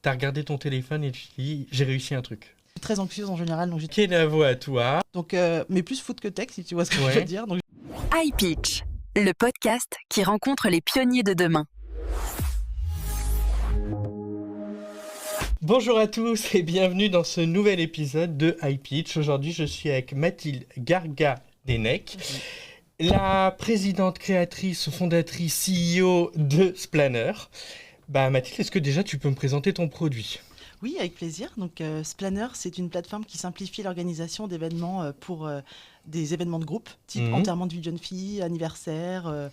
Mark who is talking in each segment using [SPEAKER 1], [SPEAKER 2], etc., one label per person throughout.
[SPEAKER 1] T'as regardé ton téléphone et tu te dis, j'ai réussi un truc.
[SPEAKER 2] Je suis très anxieuse en général, donc
[SPEAKER 1] Kenavo à toi.
[SPEAKER 2] mais plus foot que tech, si tu vois ce que je
[SPEAKER 1] Ouais.
[SPEAKER 2] veux dire. Donc,
[SPEAKER 3] iPitch, le podcast qui rencontre les pionniers de demain.
[SPEAKER 1] Bonjour à tous et bienvenue dans ce nouvel épisode de iPitch. Aujourd'hui, je suis avec Mathilde Garga-Denec, la présidente, créatrice, fondatrice, CEO de Splanner. Mathilde, est-ce que déjà tu peux me présenter ton produit ?
[SPEAKER 2] oui, avec plaisir. Donc, Splanner, c'est une plateforme qui simplifie l'organisation d'événements pour des événements de groupe, type enterrement de vie de jeune fille, anniversaire.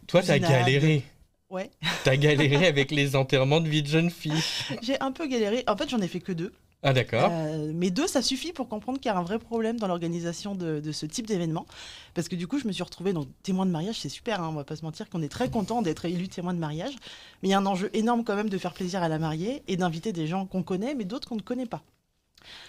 [SPEAKER 1] Toi, t'as galéré.
[SPEAKER 2] Ouais.
[SPEAKER 1] T'as galéré avec les enterrements de vie de jeune fille.
[SPEAKER 2] J'ai un peu galéré. En fait, j'en ai fait que 2.
[SPEAKER 1] Ah d'accord.
[SPEAKER 2] Mais 2, ça suffit pour comprendre qu'il y a un vrai problème dans l'organisation de ce type d'événement. Parce que du coup, je me suis retrouvée donc témoin de mariage, c'est super, hein, on va pas se mentir qu'on est très content d'être élu témoin de mariage. Mais il y a un enjeu énorme quand même de faire plaisir à la mariée et d'inviter des gens qu'on connaît, mais d'autres qu'on ne connaît pas.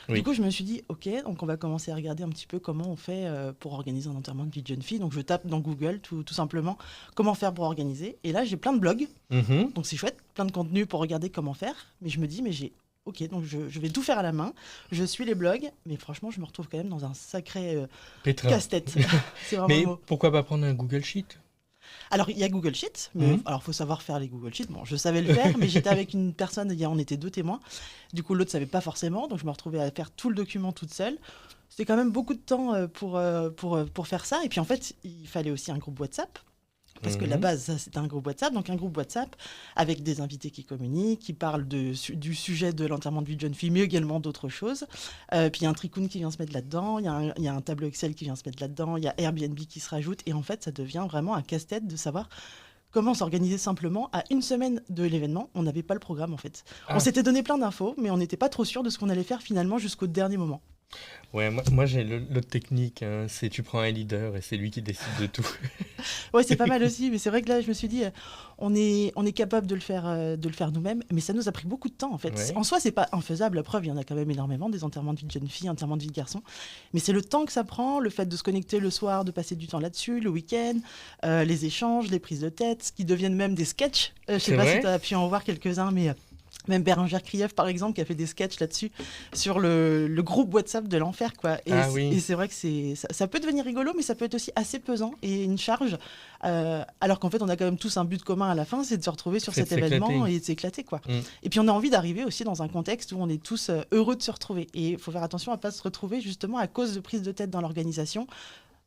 [SPEAKER 1] Oui.
[SPEAKER 2] Du coup, je me suis dit, ok, donc on va commencer à regarder un petit peu comment on fait pour organiser un enterrement de vie de jeune fille. Donc je tape dans Google tout simplement comment faire pour organiser. Et là, j'ai plein de blogs, donc c'est chouette, plein de contenus pour regarder comment faire. Mais je me dis, ok, donc je vais tout faire à la main. Je suis les blogs, mais franchement, je me retrouve quand même dans un sacré casse-tête. C'est vraiment
[SPEAKER 1] mais
[SPEAKER 2] le mot.
[SPEAKER 1] pourquoi pas prendre un Google Sheet ?
[SPEAKER 2] Alors, il y a Google Sheets, mais alors faut savoir faire les Google Sheets. Bon, je savais le faire, mais j'étais avec une personne, on était 2 témoins. Du coup, l'autre savait pas forcément, donc je me retrouvais à faire tout le document toute seule. C'était quand même beaucoup de temps pour faire ça. Et puis en fait, il fallait aussi un groupe WhatsApp. Parce que la base, ça, c'était un groupe WhatsApp. Donc un groupe WhatsApp avec des invités qui communiquent, qui parlent du sujet de l'enterrement de vie de jeune fille, mais également d'autres choses. Puis il y a un tricoon qui vient se mettre là-dedans, il y a un tableau Excel qui vient se mettre là-dedans, il y a Airbnb qui se rajoute. Et en fait, ça devient vraiment un casse-tête de savoir comment s'organiser simplement. À une semaine de l'événement, on n'avait pas le programme en fait. On s'était donné plein d'infos, mais on n'était pas trop sûr de ce qu'on allait faire finalement jusqu'au dernier moment.
[SPEAKER 1] Ouais, moi j'ai l'autre technique, hein, c'est tu prends un leader et c'est lui qui décide de tout.
[SPEAKER 2] Ouais, c'est pas mal aussi, mais c'est vrai que là, je me suis dit, on est capable de le faire nous-mêmes, mais ça nous a pris beaucoup de temps en fait.
[SPEAKER 1] Ouais.
[SPEAKER 2] En soi, c'est pas infaisable. La preuve, il y en a quand même énormément, des enterrements de vie de jeune fille, enterrements de vie de garçon. Mais c'est le temps que ça prend, le fait de se connecter le soir, de passer du temps là-dessus, le week-end, les échanges, les prises de tête, qui deviennent même des sketchs. Je sais pas si tu as pu en voir quelques-uns, mais même Bérangère Krief, par exemple, qui a fait des sketchs là-dessus, sur le groupe WhatsApp de l'enfer, quoi. Et c'est vrai que ça peut devenir rigolo, mais ça peut être aussi assez pesant et une charge. Alors qu'en fait, on a quand même tous un but commun à la fin, c'est de se retrouver sur cet événement et de s'éclater, quoi. Et puis, on a envie d'arriver aussi dans un contexte où on est tous heureux de se retrouver. Et il faut faire attention à ne pas se retrouver justement à cause de prises de tête dans l'organisation.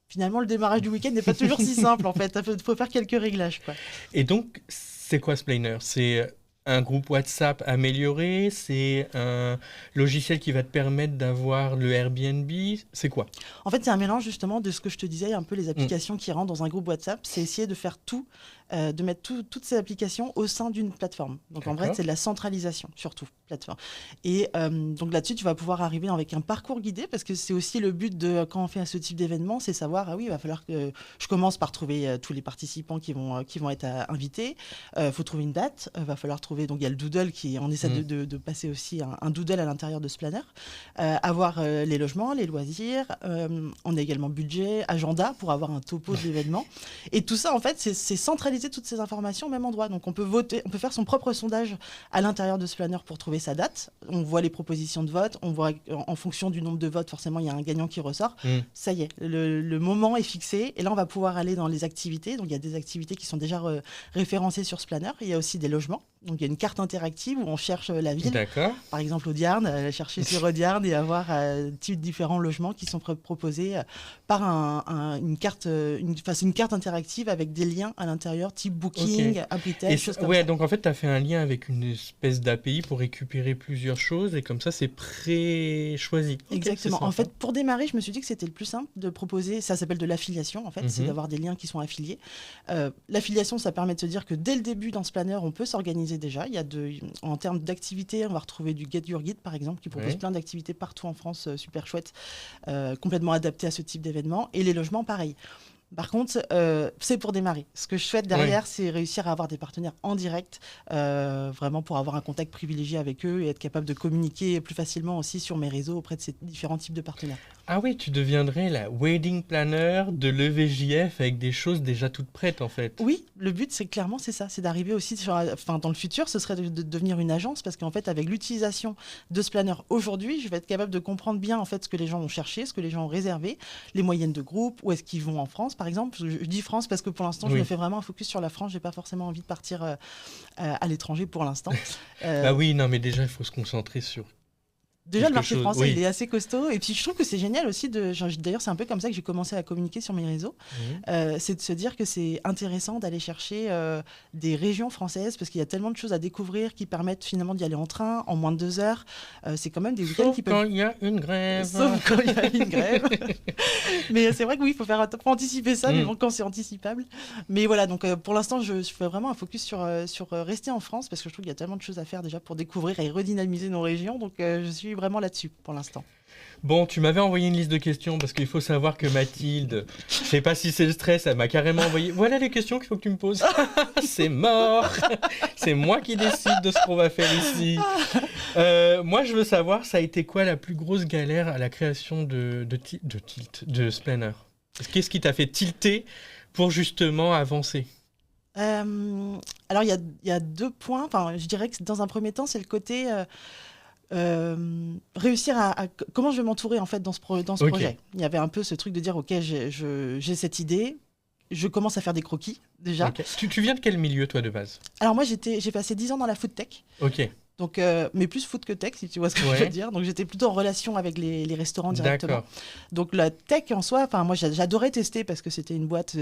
[SPEAKER 2] Finalement, le démarrage du week-end n'est pas toujours si simple, en fait. Il faut faire quelques réglages, quoi.
[SPEAKER 1] Et donc, c'est quoi Splanner ? C'est un groupe WhatsApp amélioré, c'est un logiciel qui va te permettre d'avoir le Airbnb, c'est quoi ?
[SPEAKER 2] En fait, c'est un mélange justement de ce que je te disais, un peu les applications qui rentrent dans un groupe WhatsApp. C'est essayer de faire tout, de mettre toutes ces applications au sein d'une plateforme. Donc en vrai, c'est de la centralisation, surtout, plateforme. Et donc là-dessus, tu vas pouvoir arriver avec un parcours guidé, parce que c'est aussi le but de quand on fait ce type d'événement, c'est savoir, ah oui, il va falloir que je commence par trouver tous les participants qui vont être invités. Faut trouver une date, va falloir trouver, donc il y a le doodle on essaie de passer aussi un doodle à l'intérieur de Splanner. Avoir les logements, les loisirs, on a également budget, agenda pour avoir un topo de l'événement. Et tout ça, en fait, c'est centraliser toutes ces informations au même endroit. Donc on peut voter, on peut faire son propre sondage à l'intérieur de Splanner pour trouver sa date. On voit les propositions de vote, on voit en fonction du nombre de votes, forcément il y a un gagnant qui ressort. Ça y est, le moment est fixé et là on va pouvoir aller dans les activités. Donc il y a des activités qui sont déjà référencées sur Splanner. Il y a aussi des logements. Donc il y a une carte interactive où on cherche la ville.
[SPEAKER 1] D'accord.
[SPEAKER 2] Par exemple Audierne, chercher sur Audierne et avoir différents logements qui sont proposés par une carte interactive avec des liens à l'intérieur, type Booking, Abritel, choses comme ça.
[SPEAKER 1] Donc en fait, tu as fait un lien avec une espèce d'API pour récupérer plusieurs choses et comme ça, c'est pré-choisi.
[SPEAKER 2] Exactement. En fait, pour démarrer, je me suis dit que c'était le plus simple de proposer, ça s'appelle de l'affiliation, en fait, c'est d'avoir des liens qui sont affiliés. L'affiliation, ça permet de se dire que dès le début, dans Splanner, on peut s'organiser déjà. En termes d'activités, on va retrouver du Get Your Guide, par exemple, qui propose plein d'activités partout en France, super chouettes, complètement adaptées à ce type d'événement. Et les logements, pareil. Par contre, c'est pour démarrer. Ce que je souhaite derrière, c'est réussir à avoir des partenaires en direct, vraiment pour avoir un contact privilégié avec eux et être capable de communiquer plus facilement aussi sur mes réseaux auprès de ces différents types de partenaires.
[SPEAKER 1] Ah oui, tu deviendrais la wedding planner de l'EVJF avec des choses déjà toutes prêtes en fait.
[SPEAKER 2] Oui, le but c'est ça, c'est d'arriver aussi dans le futur, ce serait de devenir une agence parce qu'en fait avec l'utilisation de ce planner aujourd'hui, je vais être capable de comprendre bien en fait ce que les gens ont cherché, ce que les gens ont réservé, les moyennes de groupe, où est-ce qu'ils vont en France par exemple. Je dis France parce que pour l'instant je me fais vraiment un focus sur la France, j'ai pas forcément envie de partir à l'étranger pour l'instant.
[SPEAKER 1] Bah oui, non mais déjà il faut se concentrer sur...
[SPEAKER 2] Déjà, le marché français, il est assez costaud. Et puis, je trouve que c'est génial aussi. D'ailleurs, c'est un peu comme ça que j'ai commencé à communiquer sur mes réseaux. C'est de se dire que c'est intéressant d'aller chercher des régions françaises parce qu'il y a tellement de choses à découvrir qui permettent finalement d'y aller en train en moins de 2 heures. C'est quand même des week-ends qui peuvent...
[SPEAKER 1] Sauf quand il y a une grève.
[SPEAKER 2] Sauf quand il y a une grève. Mais c'est vrai que oui, il faut anticiper ça, mais bon, quand c'est anticipable. Mais voilà, donc pour l'instant, je fais vraiment un focus sur rester en France parce que je trouve qu'il y a tellement de choses à faire déjà pour découvrir et redynamiser nos régions. Donc, je suis vraiment là-dessus pour l'instant.
[SPEAKER 1] Bon, tu m'avais envoyé une liste de questions parce qu'il faut savoir que Mathilde, je sais pas si c'est le stress, elle m'a carrément envoyé. Voilà les questions qu'il faut que tu me poses. C'est mort. C'est moi qui décide de ce qu'on va faire ici. Moi, je veux savoir, ça a été quoi la plus grosse galère à la création de Spanner? Qu'est-ce qui t'a fait tilter pour justement avancer?
[SPEAKER 2] Alors, il y a 2 points. Enfin, je dirais que dans un premier temps, c'est le côté... réussir à comment je vais m'entourer en fait dans ce projet. Il y avait un peu ce truc de dire ok, j'ai cette idée, je commence à faire des croquis déjà.
[SPEAKER 1] Tu viens de quel milieu toi de base?
[SPEAKER 2] Alors moi j'ai passé 10 ans dans la food tech. Donc, mais plus food que tech, si tu vois ce que je veux dire. Donc, j'étais plutôt en relation avec les restaurants directement. Donc, la tech en soi, moi, j'adorais tester parce que c'était une boîte,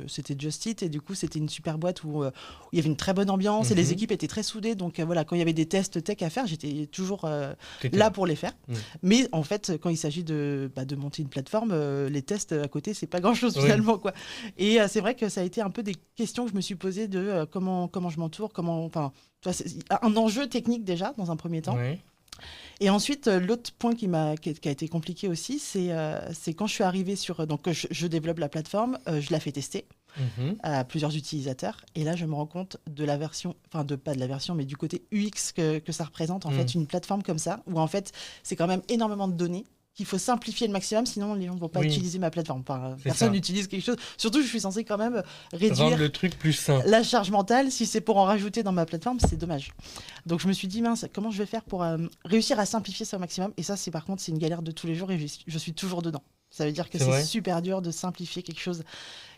[SPEAKER 2] c'était Just Eat, et du coup, c'était une super boîte où il y avait une très bonne ambiance et les équipes étaient très soudées. Donc, voilà, quand il y avait des tests tech à faire, j'étais toujours là pour les faire. Mais en fait, quand il s'agit de monter une plateforme, les tests à côté, c'est pas grand-chose finalement, quoi. Et c'est vrai que ça a été un peu des questions que je me suis posées de comment je m'entoure, c'est un enjeu technique déjà, dans un premier temps. Et ensuite, l'autre point qui a été compliqué aussi, c'est quand je suis arrivée sur... Donc, je développe la plateforme, je la fais tester à plusieurs utilisateurs. Et là, je me rends compte de la version... Enfin, pas de la version, mais du côté UX que ça représente, en fait, une plateforme comme ça, où en fait, c'est quand même énormément de données qu'il faut simplifier le maximum, sinon les gens ne vont pas utiliser ma plateforme. Personne n'utilise quelque chose. Surtout, je suis censée quand même réduire
[SPEAKER 1] le truc plus simple.
[SPEAKER 2] La charge mentale. Si c'est pour en rajouter dans ma plateforme, c'est dommage. Donc, je me suis dit, mince, comment je vais faire pour réussir à simplifier ça au maximum? Et ça, par contre, c'est une galère de tous les jours et je suis toujours dedans. Ça veut dire que c'est super dur de simplifier quelque chose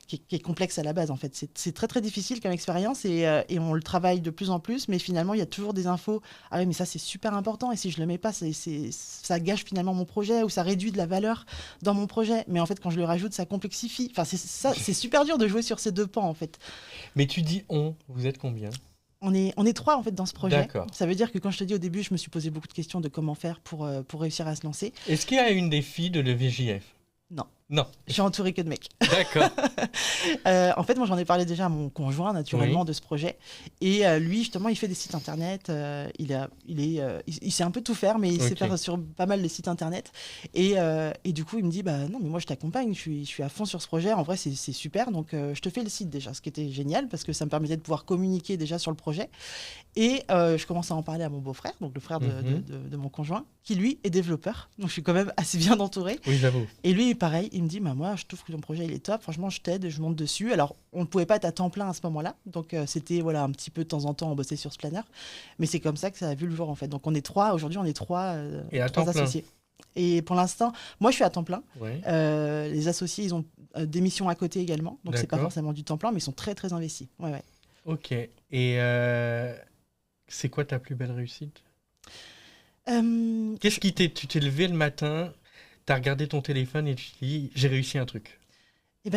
[SPEAKER 2] qui est complexe à la base, en fait. C'est très, très difficile comme expérience et on le travaille de plus en plus, mais finalement, il y a toujours des infos. Ah oui, mais ça, c'est super important et si je le mets pas, ça gâche finalement mon projet ou ça réduit de la valeur dans mon projet. Mais en fait, quand je le rajoute, ça complexifie. Enfin, c'est super dur de jouer sur ces 2 pans, en fait.
[SPEAKER 1] Mais tu dis vous êtes combien?
[SPEAKER 2] On est 3 en fait dans ce projet. Ça veut dire que quand je te dis au début, je me suis posé beaucoup de questions de comment faire pour réussir à se lancer.
[SPEAKER 1] Est-ce qu'il y a une des filles de l'EVJF? Non.
[SPEAKER 2] Je suis entourée que de mecs.
[SPEAKER 1] D'accord.
[SPEAKER 2] En fait, moi, j'en ai parlé déjà à mon conjoint, naturellement, de ce projet. Et lui, justement, il fait des sites internet. Il sait un peu tout faire, mais il sait faire sur pas mal de sites internet. Et du coup, il me dit, non, mais moi, je t'accompagne. Je suis à fond sur ce projet. En vrai, c'est super. Donc, je te fais le site déjà, ce qui était génial parce que ça me permettait de pouvoir communiquer déjà sur le projet. Et je commence à en parler à mon beau-frère, donc le frère de mon conjoint, qui lui est développeur. Donc, je suis quand même assez bien entourée.
[SPEAKER 1] Oui, j'avoue.
[SPEAKER 2] Et lui, pareil, il me dit, moi, je trouve que ton projet, il est top. Franchement, je t'aide, je monte dessus. Alors, on ne pouvait pas être à temps plein à ce moment-là. Donc, c'était un petit peu de temps en temps, on bossait sur ce planner. Mais c'est comme ça que ça a vu le jour, en fait. Donc, on est 3. Aujourd'hui, on est 3 associés. Et pour l'instant, moi, je suis à temps plein. Les associés, ils ont des missions à côté également. Donc, c'est pas forcément du temps plein, mais ils sont très, très investis.
[SPEAKER 1] Ok. Et c'est quoi ta plus belle réussite? Qu'est-ce qui tu t'es levé le matin, t'as regardé ton téléphone et tu te dis j'ai réussi un truc?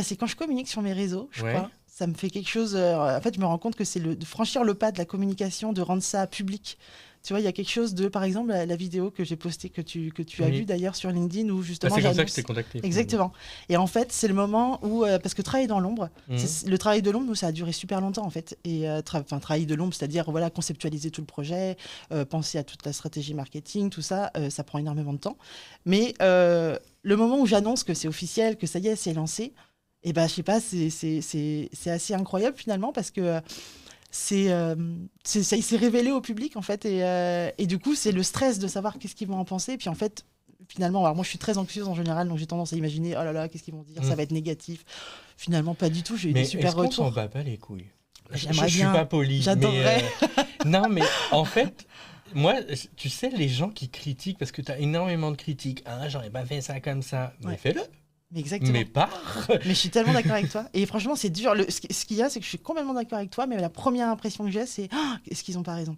[SPEAKER 2] C'est quand je communique sur mes réseaux, je crois. Ça me fait quelque chose... en fait, je me rends compte que c'est de franchir le pas de la communication, de rendre ça public. Tu vois, il y a quelque chose de, par exemple, la vidéo que j'ai postée, que tu as vue d'ailleurs sur LinkedIn, où justement...
[SPEAKER 1] c'est comme ça que je t'ai contacté.
[SPEAKER 2] Exactement. Et en fait, c'est le moment où... parce que travailler dans l'ombre, le travail de l'ombre, ça a duré super longtemps, en fait. Et travailler de l'ombre, c'est-à-dire conceptualiser tout le projet, penser à toute la stratégie marketing, tout ça, ça prend énormément de temps. Mais le moment où j'annonce que c'est officiel, que ça y est, c'est lancé, Et je sais pas, c'est assez incroyable finalement parce que il s'est révélé au public en fait et du coup c'est le stress de savoir qu'est-ce qu'ils vont en penser. Et puis en fait, finalement, alors moi je suis très anxieuse en général, donc j'ai tendance à imaginer oh là là, qu'est-ce qu'ils vont dire, ça va être négatif. Finalement, pas du tout, j'ai eu des super retours. Mais
[SPEAKER 1] est-ce qu'on s'en bat pas les couilles?
[SPEAKER 2] J'aimerais
[SPEAKER 1] je suis pas poli.
[SPEAKER 2] J'adorerais.
[SPEAKER 1] Non, mais en fait, moi, tu sais, les gens qui critiquent, parce que tu as énormément de critiques. Ah, j'aurais pas fait ça comme ça. Mais fais-le.
[SPEAKER 2] Mais exactement.
[SPEAKER 1] Mais pas.
[SPEAKER 2] Mais je suis tellement d'accord avec toi. Et franchement, c'est dur. Ce qu'il y a, c'est que je suis complètement d'accord avec toi, mais la première impression que j'ai, c'est est-ce qu'ils n'ont pas raison?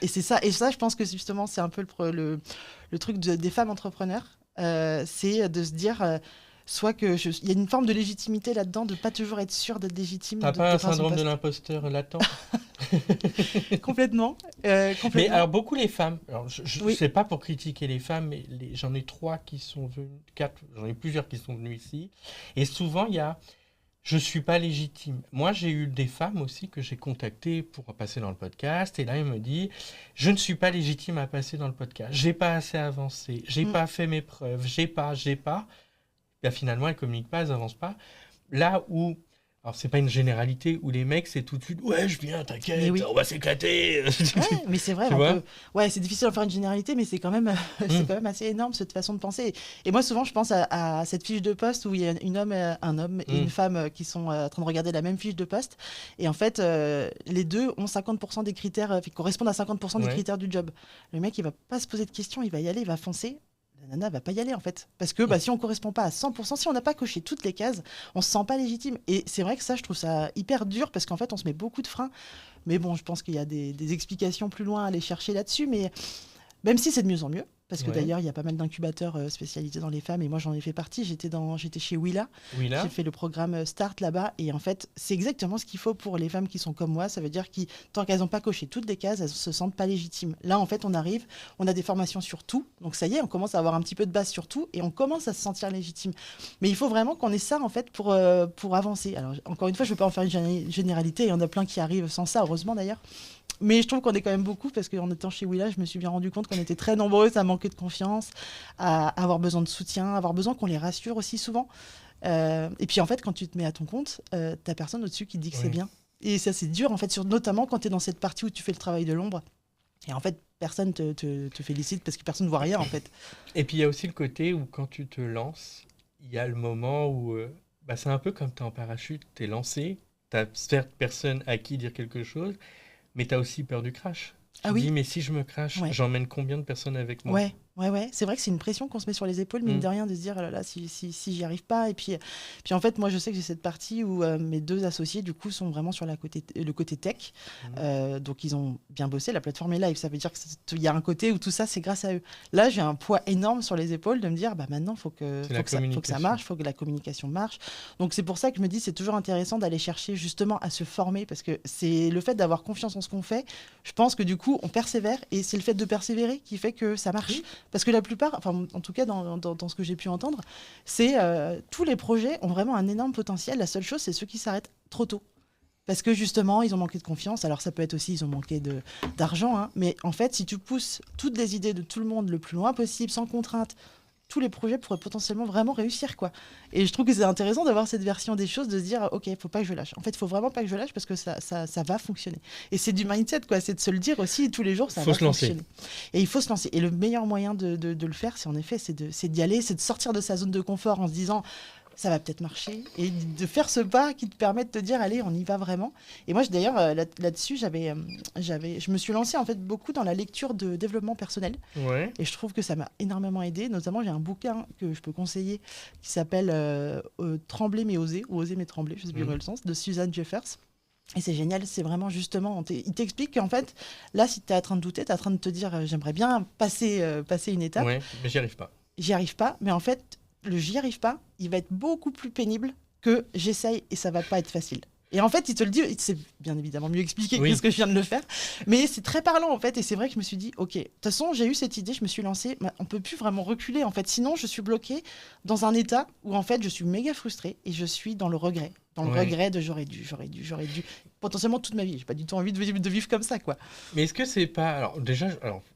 [SPEAKER 2] Et c'est ça. Et ça, je pense que justement, c'est un peu le truc des femmes entrepreneurs. C'est de se dire... soit il y a une forme de légitimité là-dedans, de pas toujours être sûr d'être légitime.
[SPEAKER 1] T'as pas un syndrome de l'imposteur latent?
[SPEAKER 2] Complètement.
[SPEAKER 1] Mais alors, beaucoup les femmes, alors je sais pas pour critiquer les femmes, mais j'en ai 3 qui sont venus, 4, j'en ai plusieurs qui sont venus ici. Et souvent, il y a je suis pas légitime. Moi, j'ai eu des femmes aussi que j'ai contactées pour passer dans le podcast. Et là, elle me dit, je ne suis pas légitime à passer dans le podcast. J'ai pas assez avancé. J'ai pas fait mes preuves. J'ai pas. Là, finalement, elles ne communiquent pas, elles n'avancent pas. Là où, alors c'est pas une généralité, où les mecs, c'est tout de suite, ouais, je viens, t'inquiète, on va s'éclater.
[SPEAKER 2] Ouais, mais c'est vrai, ouais, c'est difficile de faire une généralité, mais c'est quand même assez énorme, cette façon de penser. Et moi, souvent, je pense à cette fiche de poste où il y a un homme et une femme qui sont en train de regarder la même fiche de poste. Et en fait, les deux ont 50% des critères, qui correspondent à 50% des critères du job. Le mec, il va pas se poser de questions, il va y aller, il va foncer. La nana va pas y aller en fait. Parce que si on correspond pas à 100%, si on n'a pas coché toutes les cases, on se sent pas légitime. Et c'est vrai que ça, je trouve ça hyper dur parce qu'en fait, on se met beaucoup de freins. Mais bon, je pense qu'il y a des explications plus loin à aller chercher là-dessus. Mais même si c'est de mieux en mieux, parce que d'ailleurs, il y a pas mal d'incubateurs spécialisés dans les femmes, et moi, j'en ai fait partie. J'étais chez Willa. J'ai fait le programme Start là-bas, et en fait, c'est exactement ce qu'il faut pour les femmes qui sont comme moi. Ça veut dire que tant qu'elles n'ont pas coché toutes les cases, elles se sentent pas légitimes. Là, en fait, on arrive, on a des formations sur tout, donc ça y est, on commence à avoir un petit peu de base sur tout, et on commence à se sentir légitime. Mais il faut vraiment qu'on ait ça, en fait, pour avancer. Alors, encore une fois, je ne veux pas en faire une généralité, il y en a plein qui arrivent sans ça, heureusement d'ailleurs. Mais je trouve qu'on est quand même beaucoup, parce qu'en étant chez Willa, je me suis bien rendu compte qu'on était très nombreuses à manquer de confiance, à avoir besoin de soutien, à avoir besoin qu'on les rassure aussi souvent. Et puis en fait, quand tu te mets à ton compte, t'as personne au-dessus qui te dit que c'est bien. Et ça, c'est dur, en fait, notamment quand tu es dans cette partie où tu fais le travail de l'ombre. Et en fait, personne te félicite parce que personne ne voit rien, en fait.
[SPEAKER 1] Et puis il y a aussi le côté où quand tu te lances, il y a le moment où c'est un peu comme tu es en parachute, tu es lancé, tu as certes personne à qui dire quelque chose, mais tu as aussi peur du crash. Tu dis, mais si je me crache, j'emmène combien de personnes avec moi?
[SPEAKER 2] Ouais. C'est vrai que c'est une pression qu'on se met sur les épaules, mine de rien, de se dire, oh là là, si j'y arrive pas. Et puis en fait, moi, je sais que j'ai cette partie où mes 2 associés, du coup, sont vraiment sur le côté tech. Donc, ils ont bien bossé. La plateforme est live. Ça veut dire qu'il y a un côté où tout ça, c'est grâce à eux. Là, j'ai un poids énorme sur les épaules de me dire, maintenant, il faut que ça marche, il faut que la communication marche. Donc, c'est pour ça que je me dis, c'est toujours intéressant d'aller chercher justement à se former, parce que c'est le fait d'avoir confiance en ce qu'on fait. Je pense que du coup, on persévère, et c'est le fait de persévérer qui fait que ça marche. Parce que la plupart, enfin en tout cas dans ce que j'ai pu entendre, c'est tous les projets ont vraiment un énorme potentiel. La seule chose, c'est ceux qui s'arrêtent trop tôt. Parce que justement, ils ont manqué de confiance. Alors ça peut être aussi, ils ont manqué d'argent. Hein. Mais en fait, si tu pousses toutes les idées de tout le monde le plus loin possible, sans contrainte, tous les projets pourraient potentiellement vraiment réussir, quoi. Et je trouve que c'est intéressant d'avoir cette version des choses, de se dire, ok, il faut pas que je lâche. En fait, il faut vraiment pas que je lâche parce que ça va fonctionner. Et c'est du mindset, quoi. C'est de se le dire aussi tous les jours, ça va fonctionner. Et il faut se lancer. Et le meilleur moyen de le faire, c'est en effet, c'est d'y aller, c'est de sortir de sa zone de confort en se disant, ça va peut-être marcher, et de faire ce pas qui te permet de te dire, allez, on y va vraiment. Et moi, d'ailleurs, là-dessus, je me suis lancée en fait beaucoup dans la lecture de développement personnel. Et je trouve que ça m'a énormément aidée. Notamment, j'ai un bouquin que je peux conseiller qui s'appelle Trembler mais oser, ou Oser mais trembler, je sais plus le sens, de Susan Jeffers. Et c'est génial, c'est vraiment justement, il t'explique qu'en fait, là, si tu es en train de douter, tu es en train de te dire, j'aimerais bien passer une étape.
[SPEAKER 1] Ouais, mais j'y arrive pas.
[SPEAKER 2] J'y arrive pas, mais en fait, le j'y arrive pas, il va être beaucoup plus pénible que j'essaye et ça va pas être facile. Et en fait, il te le dit, c'est bien évidemment mieux expliqué que ce que je viens de le faire, mais c'est très parlant en fait. Et c'est vrai que je me suis dit, ok, de toute façon, j'ai eu cette idée, je me suis lancée, on peut plus vraiment reculer en fait. Sinon, je suis bloquée dans un état où en fait, je suis méga frustrée et je suis dans le regret. Dans le regret de j'aurais dû. Potentiellement toute ma vie. J'ai pas du tout envie de vivre comme ça, quoi.
[SPEAKER 1] Mais est-ce que c'est pas... Alors déjà,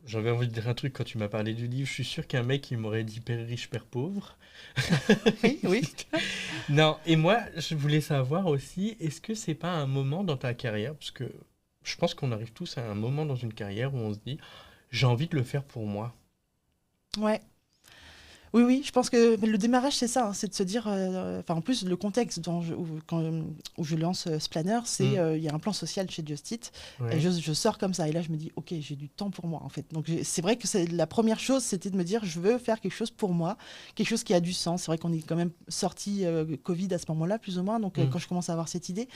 [SPEAKER 1] j'avais envie de dire un truc quand tu m'as parlé du livre. Je suis sûr qu'un mec, il m'aurait dit père riche, père pauvre.
[SPEAKER 2] Oui.
[SPEAKER 1] Non, et moi, je voulais savoir aussi, est-ce que c'est pas un moment dans ta carrière, parce que je pense qu'on arrive tous à un moment dans une carrière où on se dit, j'ai envie de le faire pour moi.
[SPEAKER 2] Ouais. Oui, je pense que le démarrage, c'est ça, hein, c'est de se dire... en plus, le contexte où je lance Splaner, c'est il y a un plan social chez Just Eat, et je sors comme ça. Et là, je me dis, OK, j'ai du temps pour moi, en fait. Donc, c'est vrai que la première chose, c'était de me dire, je veux faire quelque chose pour moi, quelque chose qui a du sens. C'est vrai qu'on est quand même sorti Covid à ce moment-là, plus ou moins, donc quand je commence à avoir cette idée...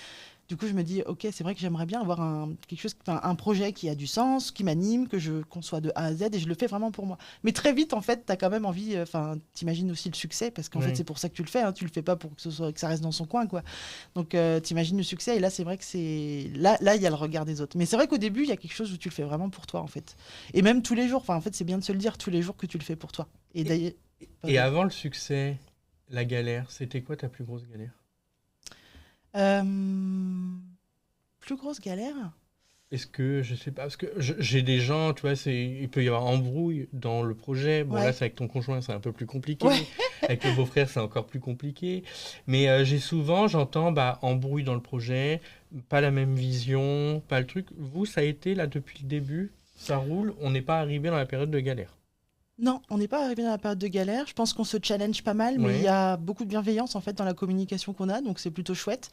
[SPEAKER 2] Du coup, je me dis, OK, c'est vrai que j'aimerais bien avoir un projet qui a du sens, qui m'anime, que je conçois de A à Z, et je le fais vraiment pour moi. Mais très vite, en fait, tu as quand même envie, t'imagines aussi le succès, parce qu'en fait, c'est pour ça que tu le fais, hein, tu le fais pas pour que ça reste dans son coin, quoi. Donc, t'imagines le succès, et là, c'est vrai que c'est... Là, il y a le regard des autres. Mais c'est vrai qu'au début, il y a quelque chose où tu le fais vraiment pour toi, en fait. Et même tous les jours, en fait, c'est bien de se le dire, tous les jours que tu le fais pour toi.
[SPEAKER 1] Et avant le succès, la galère, c'était quoi ta plus grosse galère ?
[SPEAKER 2] Plus grosse galère ?
[SPEAKER 1] Est-ce que, je sais pas, parce que j'ai des gens, tu vois, il peut y avoir embrouille dans le projet. Bon, là, c'est avec ton conjoint, c'est un peu plus compliqué.
[SPEAKER 2] Ouais.
[SPEAKER 1] Avec le beau-frère, c'est encore plus compliqué. Mais j'entends, embrouille dans le projet, pas la même vision, pas le truc. Vous, ça a été, là, depuis le début, ça roule, on n'est pas arrivé dans la période de galère.
[SPEAKER 2] Non, on n'est pas arrivé dans la période de galère. Je pense qu'on se challenge pas mal, mais il y a beaucoup de bienveillance en fait dans la communication qu'on a, donc c'est plutôt chouette.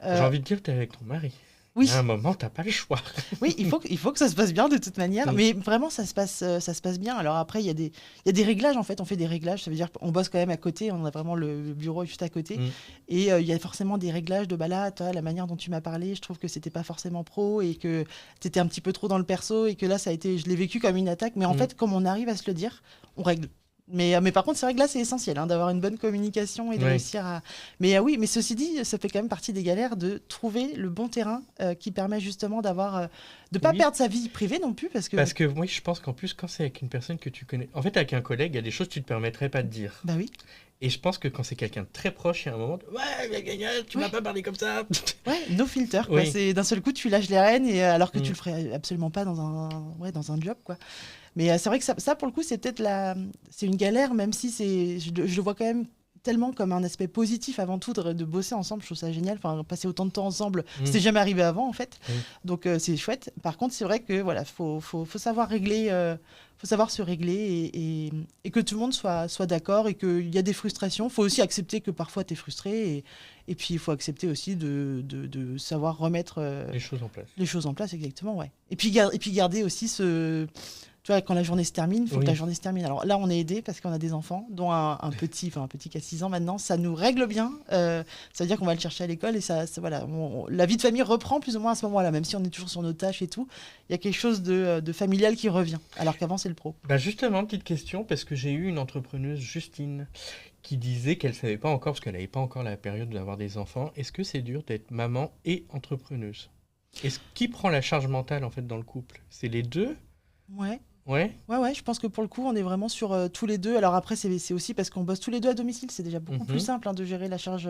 [SPEAKER 1] J'ai envie de dire que tu es avec ton mari.
[SPEAKER 2] Oui.
[SPEAKER 1] À un moment, tu n'as pas le choix.
[SPEAKER 2] Oui, il faut que ça se passe bien de toute manière, mais vraiment ça se passe bien. Alors après, il y a des réglages en fait. On fait des réglages, ça veut dire qu'on bosse quand même à côté. On a vraiment le bureau juste à côté, et il y a forcément des réglages de là, toi, la manière dont tu m'as parlé, je trouve que c'était pas forcément pro et que tu étais un petit peu trop dans le perso et que là, je l'ai vécu comme une attaque. Mais en fait, comme on arrive à se le dire, on règle. Mais par contre, c'est vrai que là, c'est essentiel d'avoir une bonne communication et de réussir à... Mais oui, mais ceci dit, ça fait quand même partie des galères de trouver le bon terrain qui permet justement d'avoir... de ne pas perdre sa vie privée non plus. Parce que
[SPEAKER 1] oui, je pense qu'en plus, quand c'est avec une personne que tu connais... En fait, avec un collègue, il y a des choses que tu ne te permettrais pas de dire.
[SPEAKER 2] Bah oui.
[SPEAKER 1] Et je pense que quand c'est quelqu'un de très proche, il y a un moment, tu m'as pas parlé comme ça.
[SPEAKER 2] Ouais, no filter, quoi. C'est d'un seul coup, tu lâches les rênes, alors que tu le ferais absolument pas dans un job, quoi. Mais c'est vrai que ça, pour le coup, c'est peut-être c'est une galère, même si je le vois quand même tellement comme un aspect positif avant tout de bosser ensemble. Je trouve ça génial. Enfin, passer autant de temps ensemble, c'était jamais arrivé avant, en fait. Donc, c'est chouette. Par contre, c'est vrai que voilà, faut savoir régler... faut savoir se régler et que tout le monde soit d'accord et qu'il y a des frustrations. Il faut aussi accepter que parfois tu es frustré et puis il faut accepter aussi de savoir remettre
[SPEAKER 1] les choses en place.
[SPEAKER 2] Les choses en place, exactement, ouais. Et puis garder aussi ce... Tu vois, quand la journée se termine, il faut que la journée se termine. Alors là, on est aidé parce qu'on a des enfants, dont un petit qui a 6 ans maintenant. Ça nous règle bien. Ça veut dire qu'on va le chercher à l'école et voilà, la vie de famille reprend plus ou moins à ce moment-là, même si on est toujours sur nos tâches et tout. Il y a quelque chose de familial qui revient, alors qu'avant, c'est le pro.
[SPEAKER 1] Justement, petite question, parce que j'ai eu une entrepreneuse, Justine, qui disait qu'elle ne savait pas encore, parce qu'elle n'avait pas encore la période d'avoir des enfants. Est-ce que c'est dur d'être maman et entrepreneuse ? Qui prend la charge mentale, en fait, dans le couple ? C'est les deux ?
[SPEAKER 2] Ouais.
[SPEAKER 1] Ouais,
[SPEAKER 2] je pense que pour le coup, on est vraiment sur tous les deux. Alors après, c'est aussi parce qu'on bosse tous les deux à domicile. C'est déjà beaucoup plus simple de gérer la charge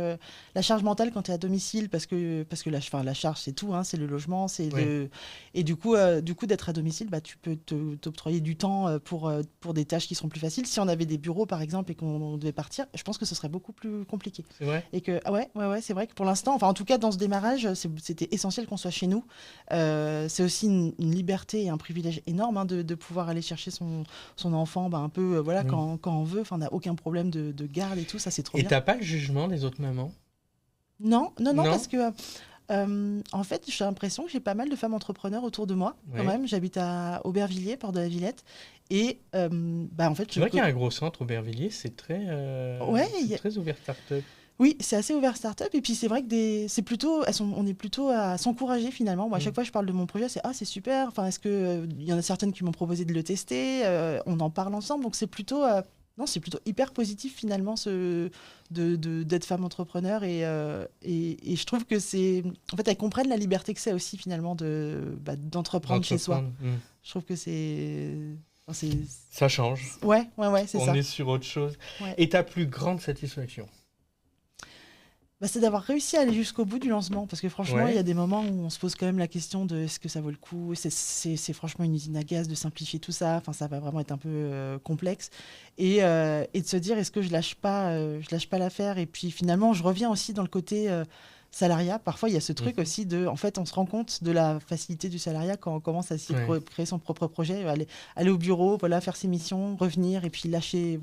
[SPEAKER 2] mentale quand tu es à domicile parce que la charge, c'est tout. C'est le logement. Et du coup d'être à domicile, tu peux t'octroyer du temps pour des tâches qui seront plus faciles. Si on avait des bureaux, par exemple, et qu'on devait partir, je pense que ce serait beaucoup plus compliqué.
[SPEAKER 1] C'est vrai.
[SPEAKER 2] Et que, c'est vrai que pour l'instant, enfin en tout cas dans ce démarrage, c'était essentiel qu'on soit chez nous. C'est aussi une liberté et un privilège énorme de pouvoir aller chercher son enfant un peu quand on veut. Enfin, on n'a aucun problème de garde et tout, ça c'est trop bien.
[SPEAKER 1] Et t'as pas le jugement des autres mamans ?
[SPEAKER 2] Non, parce que en fait, j'ai l'impression que j'ai pas mal de femmes entrepreneurs autour de moi. Quand même, j'habite à Aubervilliers, Porte de la Villette. Et en fait,
[SPEAKER 1] c'est vrai qu'il y a un gros centre Aubervilliers, c'est très, très ouvert start-up.
[SPEAKER 2] Oui, c'est assez ouvert start-up. Et puis, c'est vrai que on est plutôt à s'encourager finalement. Moi, à chaque fois que je parle de mon projet, c'est super. Enfin, est-ce que il y en a certaines qui m'ont proposé de le tester. On en parle ensemble. Donc, c'est plutôt hyper positif finalement d'être femme entrepreneur. Et je trouve que en fait, elles comprennent la liberté que c'est aussi finalement d'entreprendre chez soi. Je trouve que
[SPEAKER 1] ça change.
[SPEAKER 2] Ouais, c'est ça.
[SPEAKER 1] On est sur autre chose.
[SPEAKER 2] Ouais.
[SPEAKER 1] Et ta plus grande satisfaction ?
[SPEAKER 2] C'est d'avoir réussi à aller jusqu'au bout du lancement, parce que franchement,
[SPEAKER 1] Ouais.
[SPEAKER 2] il y a des moments où on se pose quand même la question de est-ce que ça vaut le coup. C'est franchement une usine à gaz de simplifier tout ça. Enfin, ça va vraiment être un peu complexe. Et de se dire est-ce que je lâche pas l'affaire. Et puis finalement, je reviens aussi dans le côté salariat. Parfois, il y a ce truc aussi de. En fait, on se rend compte de la facilité du salariat quand on commence à essayer de créer son propre projet, aller au bureau, voilà, faire ses missions, revenir et puis lâcher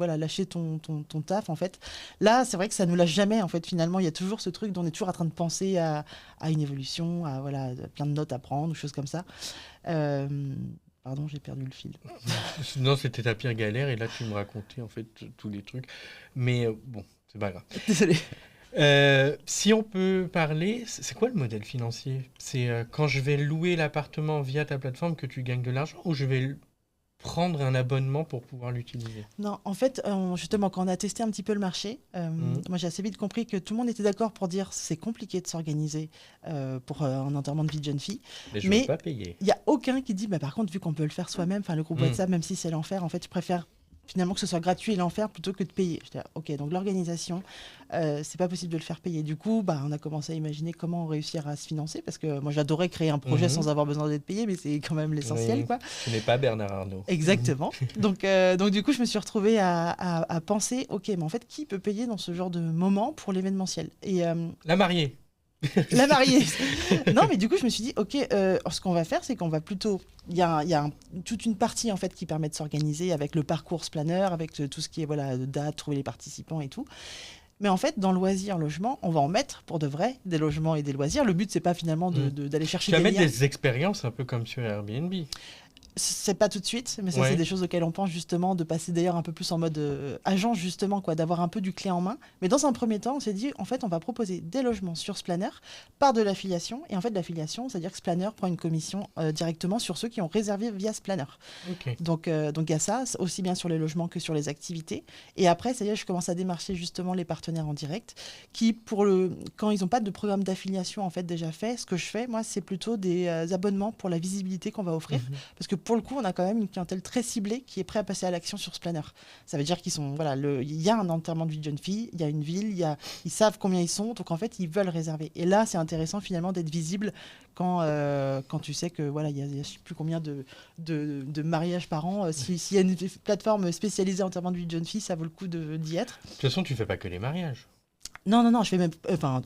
[SPEAKER 2] ton taf, en fait. Là, c'est vrai que ça nous lâche jamais, en fait. Finalement, il y a toujours ce truc dont on est toujours en train de penser à une évolution, à plein de notes à prendre, ou choses comme ça. Pardon, j'ai perdu le fil.
[SPEAKER 1] Non, c'était ta pire galère et là tu me racontais en fait tous les trucs. Mais bon, c'est pas grave.
[SPEAKER 2] Désolée.
[SPEAKER 1] Si on peut parler, c'est quoi le modèle financier? C'est quand je vais louer l'appartement via ta plateforme que tu gagnes de l'argent ou je vais prendre un abonnement pour pouvoir l'utiliser?
[SPEAKER 2] Non, en fait, justement, quand on a testé un petit peu le marché, moi j'ai assez vite compris que tout le monde était d'accord pour dire c'est compliqué de s'organiser pour un enterrement de vie de jeune fille.
[SPEAKER 1] Mais je ne veux pas payer.
[SPEAKER 2] Il n'y a aucun qui dit, par contre, vu qu'on peut le faire soi-même, le groupe WhatsApp, même si c'est l'enfer, en fait, je préfère finalement que ce soit gratuit et l'enfer plutôt que de payer. Je dis, ok, donc l'organisation, c'est pas possible de le faire payer. Du coup, on a commencé à imaginer comment réussir à se financer, parce que moi j'adorais créer un projet sans avoir besoin d'être payé, mais c'est quand même l'essentiel, quoi.
[SPEAKER 1] Ce n'est pas Bernard Arnault.
[SPEAKER 2] Exactement. Donc du coup, je me suis retrouvée à penser, ok, mais en fait, qui peut payer dans ce genre de moment pour l'événementiel? Et
[SPEAKER 1] la mariée.
[SPEAKER 2] La mariée. Non, mais du coup, je me suis dit, ok, ce qu'on va faire, c'est qu'on va plutôt. Il y a toute une partie en fait qui permet de s'organiser avec le parcours planner, avec tout ce qui est date, trouver les participants et tout. Mais en fait, dans loisirs, logement, on va en mettre pour de vrai des logements et des loisirs. Le but, c'est pas finalement d'aller chercher
[SPEAKER 1] des liens. Tu vas mettre
[SPEAKER 2] liens.
[SPEAKER 1] des expériences un peu comme sur Airbnb.
[SPEAKER 2] C'est pas tout de suite, mais ça, c'est des choses auxquelles on pense justement, de passer d'ailleurs un peu plus en mode agent, justement, d'avoir un peu du clé en main. Mais dans un premier temps, on s'est dit, en fait, on va proposer des logements sur Splanner par de l'affiliation. Et en fait, l'affiliation, c'est-à-dire que Splanner prend une commission directement sur ceux qui ont réservé via Splanner.
[SPEAKER 1] Okay.
[SPEAKER 2] Donc, il y a ça, aussi bien sur les logements que sur les activités. Et après, ça y est, je commence à démarcher justement les partenaires en direct qui, quand ils n'ont pas de programme d'affiliation en fait déjà fait, ce que je fais, moi, c'est plutôt des abonnements pour la visibilité qu'on va offrir. Parce que pour le coup, on a quand même une clientèle très ciblée qui est prête à passer à l'action sur Splanner. Ça veut dire qu'ils sont, il y a un enterrement de vie de jeune fille, il y a une ville, ils savent combien ils sont, donc en fait, ils veulent réserver. Et là, c'est intéressant finalement d'être visible quand tu sais que il y a je sais plus combien de mariages par an. S'il y a une plateforme spécialisée en enterrement de vie de jeune fille, ça vaut le coup d'y être.
[SPEAKER 1] De toute façon, tu fais pas que les mariages.
[SPEAKER 2] Non, je fais même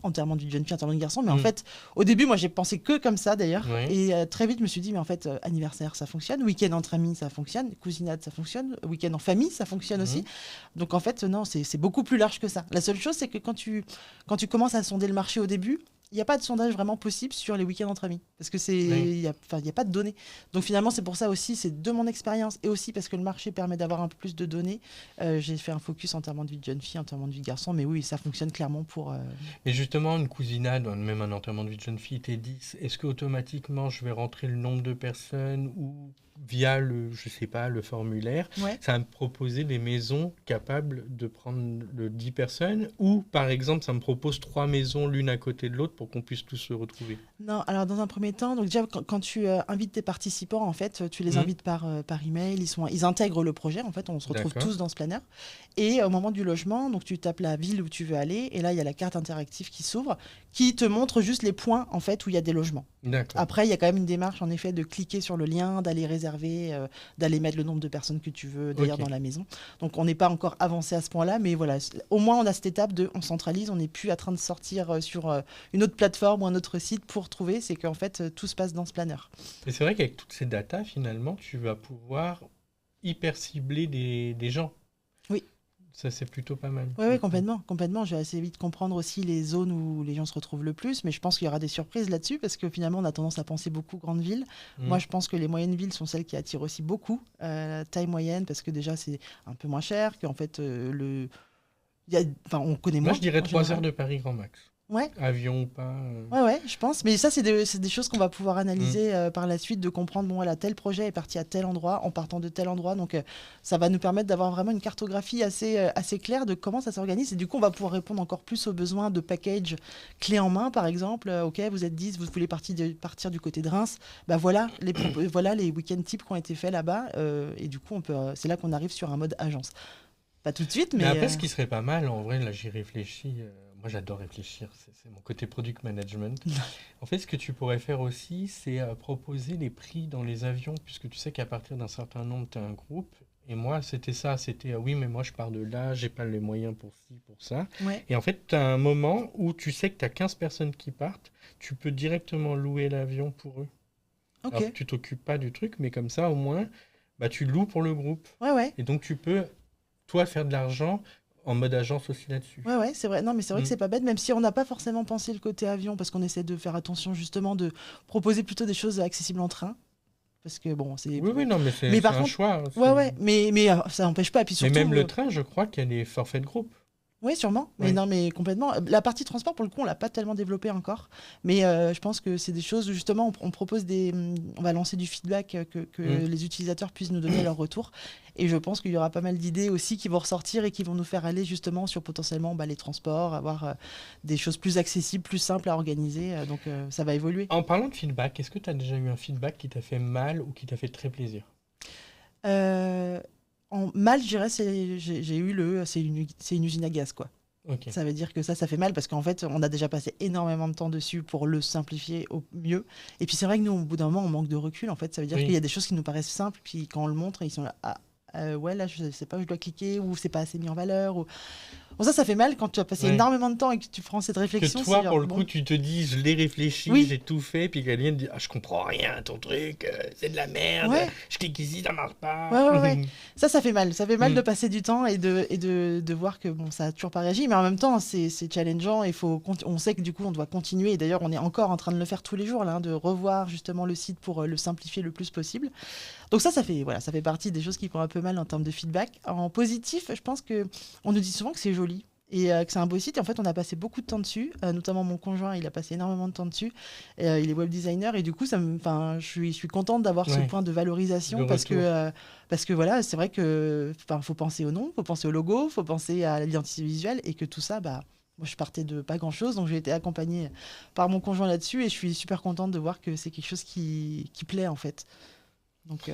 [SPEAKER 2] enterrement d'une jeune fille, enterrement de garçon, mais en fait, au début, moi, j'ai pensé que comme ça, d'ailleurs, et très vite, je me suis dit, mais en fait, anniversaire, ça fonctionne, week-end entre amis, ça fonctionne, cousinade, ça fonctionne, week-end en famille, ça fonctionne aussi. Donc, en fait, non, c'est beaucoup plus large que ça. La seule chose, c'est que quand tu commences à sonder le marché au début, il n'y a pas de sondage vraiment possible sur les week-ends entre amis, parce que il y a pas de données. Donc finalement, c'est pour ça aussi, c'est de mon expérience, et aussi parce que le marché permet d'avoir un peu plus de données. J'ai fait un focus enterrement de vie de jeune fille, enterrement de vie de garçon, mais oui, ça fonctionne clairement pour...
[SPEAKER 1] Mais justement, une cousinade, même un enterrement de vie de jeune fille, t'es 10, est-ce qu'automatiquement, je vais rentrer le nombre de personnes ou via le formulaire, ça va me proposer des maisons capables de prendre 10 personnes, ou par exemple, ça me propose 3 maisons l'une à côté de l'autre pour qu'on puisse tous se retrouver?
[SPEAKER 2] Non, alors dans un premier temps, donc déjà quand tu invites tes participants, en fait, tu les invites par email, ils intègrent le projet, en fait, on se retrouve tous dans ce planner. Et au moment du logement, donc tu tapes la ville où tu veux aller, et là il y a la carte interactive qui s'ouvre, qui te montre juste les points en fait où il y a des logements. Après, il y a quand même une démarche en effet de cliquer sur le lien, d'aller réserver, d'aller mettre le nombre de personnes que tu veux d'ailleurs dans la maison. Donc on n'est pas encore avancé à ce point-là, mais voilà, au moins on a cette étape on centralise, on n'est plus en train de sortir sur une autre plateforme ou un autre site pour trouver, c'est qu'en fait tout se passe dans ce planner.
[SPEAKER 1] Et c'est vrai qu'avec toutes ces datas, finalement, tu vas pouvoir hyper cibler des gens.
[SPEAKER 2] Oui.
[SPEAKER 1] Ça, c'est plutôt pas mal.
[SPEAKER 2] Oui, complètement. Je vais assez vite comprendre aussi les zones où les gens se retrouvent le plus, mais je pense qu'il y aura des surprises là-dessus, parce que finalement, on a tendance à penser beaucoup grandes villes. Moi, je pense que les moyennes villes sont celles qui attirent aussi beaucoup la taille moyenne, parce que déjà, c'est un peu moins cher, qu'en fait, on connaît moins.
[SPEAKER 1] Moi, je dirais 3 heures de Paris grand max.
[SPEAKER 2] Ouais.
[SPEAKER 1] Avion ou pas.
[SPEAKER 2] Ouais, je pense. Mais ça, c'est des choses qu'on va pouvoir analyser par la suite, de comprendre, tel projet est parti à tel endroit, en partant de tel endroit. Donc, ça va nous permettre d'avoir vraiment une cartographie assez claire de comment ça s'organise. Et du coup, on va pouvoir répondre encore plus aux besoins de package clé en main, par exemple. OK, vous êtes 10, vous voulez partir du côté de Reims. Voilà les week-end types qui ont été faits là-bas. Et du coup, c'est là qu'on arrive sur un mode agence. Pas tout de suite, mais...
[SPEAKER 1] après, ce qui serait pas mal, en vrai, là, j'y réfléchis... Moi, j'adore réfléchir. C'est mon côté product management. En fait, ce que tu pourrais faire aussi, c'est proposer les prix dans les avions, puisque tu sais qu'à partir d'un certain nombre, tu as un groupe. Et moi, c'était ça. C'était, oui, mais moi, je pars de là, j'ai pas les moyens pour ci, pour ça.
[SPEAKER 2] Ouais.
[SPEAKER 1] Et en fait, tu as un moment où tu sais que tu as 15 personnes qui partent. Tu peux directement louer l'avion pour eux.
[SPEAKER 2] Ok.
[SPEAKER 1] Alors, tu t'occupes pas du truc, mais comme ça, au moins, bah, tu loues pour le groupe.
[SPEAKER 2] Ouais.
[SPEAKER 1] Et donc, tu peux, toi, faire de l'argent en mode agence aussi là-dessus.
[SPEAKER 2] Ouais, c'est vrai. Non, mais c'est vrai que c'est pas bête, même si on n'a pas forcément pensé le côté avion, parce qu'on essaie de faire attention justement de proposer plutôt des choses accessibles en train. Parce que bon, c'est.
[SPEAKER 1] Oui, non, mais c'est
[SPEAKER 2] par
[SPEAKER 1] un
[SPEAKER 2] contre,
[SPEAKER 1] choix.
[SPEAKER 2] Ouais, mais ça n'empêche pas. Puis
[SPEAKER 1] Mais
[SPEAKER 2] surtout,
[SPEAKER 1] même le train, je crois qu'il y a des forfaits de groupe.
[SPEAKER 2] Oui, sûrement. Mais
[SPEAKER 1] Ouais.
[SPEAKER 2] non, mais complètement. La partie transport, pour le coup, on l'a pas tellement développée encore. Mais je pense que c'est des choses où justement, on propose on va lancer du feedback que les utilisateurs puissent nous donner leur retour. Et je pense qu'il y aura pas mal d'idées aussi qui vont ressortir et qui vont nous faire aller justement sur potentiellement les transports, avoir des choses plus accessibles, plus simples à organiser. Donc ça va évoluer.
[SPEAKER 1] En parlant de feedback, est-ce que tu as déjà eu un feedback qui t'a fait mal ou qui t'a fait très plaisir?
[SPEAKER 2] En mal, je dirais, j'ai eu c'est une usine à gaz, quoi.
[SPEAKER 1] Okay.
[SPEAKER 2] Ça veut dire que ça fait mal parce qu'en fait, on a déjà passé énormément de temps dessus pour le simplifier au mieux. Et puis c'est vrai que nous, au bout d'un moment, on manque de recul. En fait, ça veut dire qu'il y a des choses qui nous paraissent simples, puis quand on le montre, ils sont là, ouais, là, je sais pas où je dois cliquer, ou c'est pas assez mis en valeur. Ou... Bon, ça fait mal quand tu as passé énormément de temps et que tu prends cette réflexion.
[SPEAKER 1] Que toi, pour le coup, tu te dis, je l'ai réfléchi, j'ai tout fait, puis quelqu'un te dit, je comprends rien, ton truc, c'est de la merde, je clique ici, ça marche pas.
[SPEAKER 2] Ouais. Ça fait mal. Ça fait mal de passer du temps et de voir que bon, ça a toujours pas réagi, mais en même temps, c'est challengeant et on sait que du coup, on doit continuer. Et d'ailleurs, on est encore en train de le faire tous les jours, là, de revoir justement le site pour le simplifier le plus possible. Donc ça fait partie des choses qui font un peu mal en termes de feedback. En positif, je pense qu'on nous dit souvent que c'est joli et que c'est un beau site. Et en fait, on a passé beaucoup de temps dessus, notamment mon conjoint, il a passé énormément de temps dessus. Il est web designer et du coup, je suis contente d'avoir ce point de valorisation parce que voilà, c'est vrai que faut penser au nom, faut penser au logo, faut penser à l'identité visuelle et que tout ça, moi, je partais de pas grand-chose, donc j'ai été accompagnée par mon conjoint là-dessus et je suis super contente de voir que c'est quelque chose qui plaît en fait. Donc,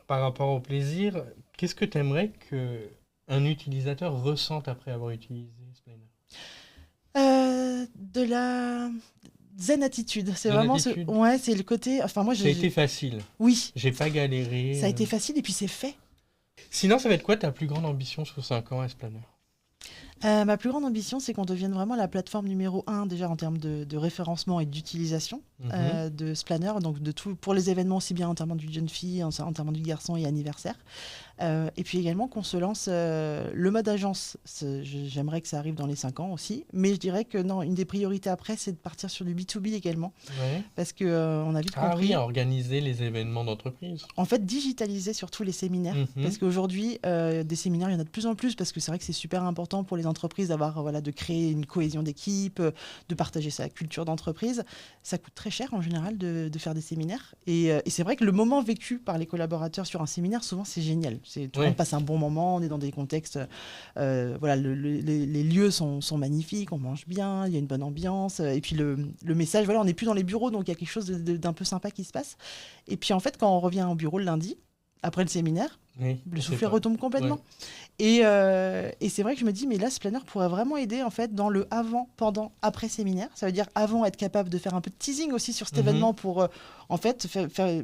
[SPEAKER 1] par rapport au plaisir, qu'est-ce que tu aimerais qu'un utilisateur ressente après avoir utilisé Spliner?
[SPEAKER 2] De la zen attitude. C'est vraiment c'est le côté. Enfin, moi,
[SPEAKER 1] ça a été facile.
[SPEAKER 2] Oui.
[SPEAKER 1] J'ai pas galéré.
[SPEAKER 2] Ça a été facile et puis c'est fait.
[SPEAKER 1] Sinon, ça va être quoi ta plus grande ambition sur 5 ans à Spliner?
[SPEAKER 2] Ma plus grande ambition, c'est qu'on devienne vraiment la plateforme numéro 1 déjà en termes de référencement et d'utilisation de Spliner, donc de tout pour les événements aussi bien en termes du jeune fille, en termes du garçon et anniversaire. Et puis également qu'on se lance le mode agence. J'aimerais que ça arrive dans les 5 ans aussi, mais je dirais que non, une des priorités après, c'est de partir sur du B2B également, parce qu'on a vite compris.
[SPEAKER 1] À organiser les événements d'entreprise.
[SPEAKER 2] En fait, digitaliser surtout les séminaires, parce qu'aujourd'hui, des séminaires, il y en a de plus en plus, parce que c'est vrai que c'est super important pour les entreprises de créer une cohésion d'équipe, de partager sa culture d'entreprise. Ça coûte très cher en général de faire des séminaires, et c'est vrai que le moment vécu par les collaborateurs sur un séminaire, souvent c'est génial. Tout le monde passe un bon moment, on est dans des contextes, les lieux sont magnifiques, on mange bien, il y a une bonne ambiance, et puis le message, on n'est plus dans les bureaux, donc il y a quelque chose d'un peu sympa qui se passe. Et puis en fait, quand on revient au bureau le lundi, après le séminaire, le soufflet retombe complètement. Et c'est vrai que je me dis, mais là, Spliner pourrait vraiment aider en fait dans le avant, pendant, après séminaire. Ça veut dire avant être capable de faire un peu de teasing aussi sur cet événement pour en fait faire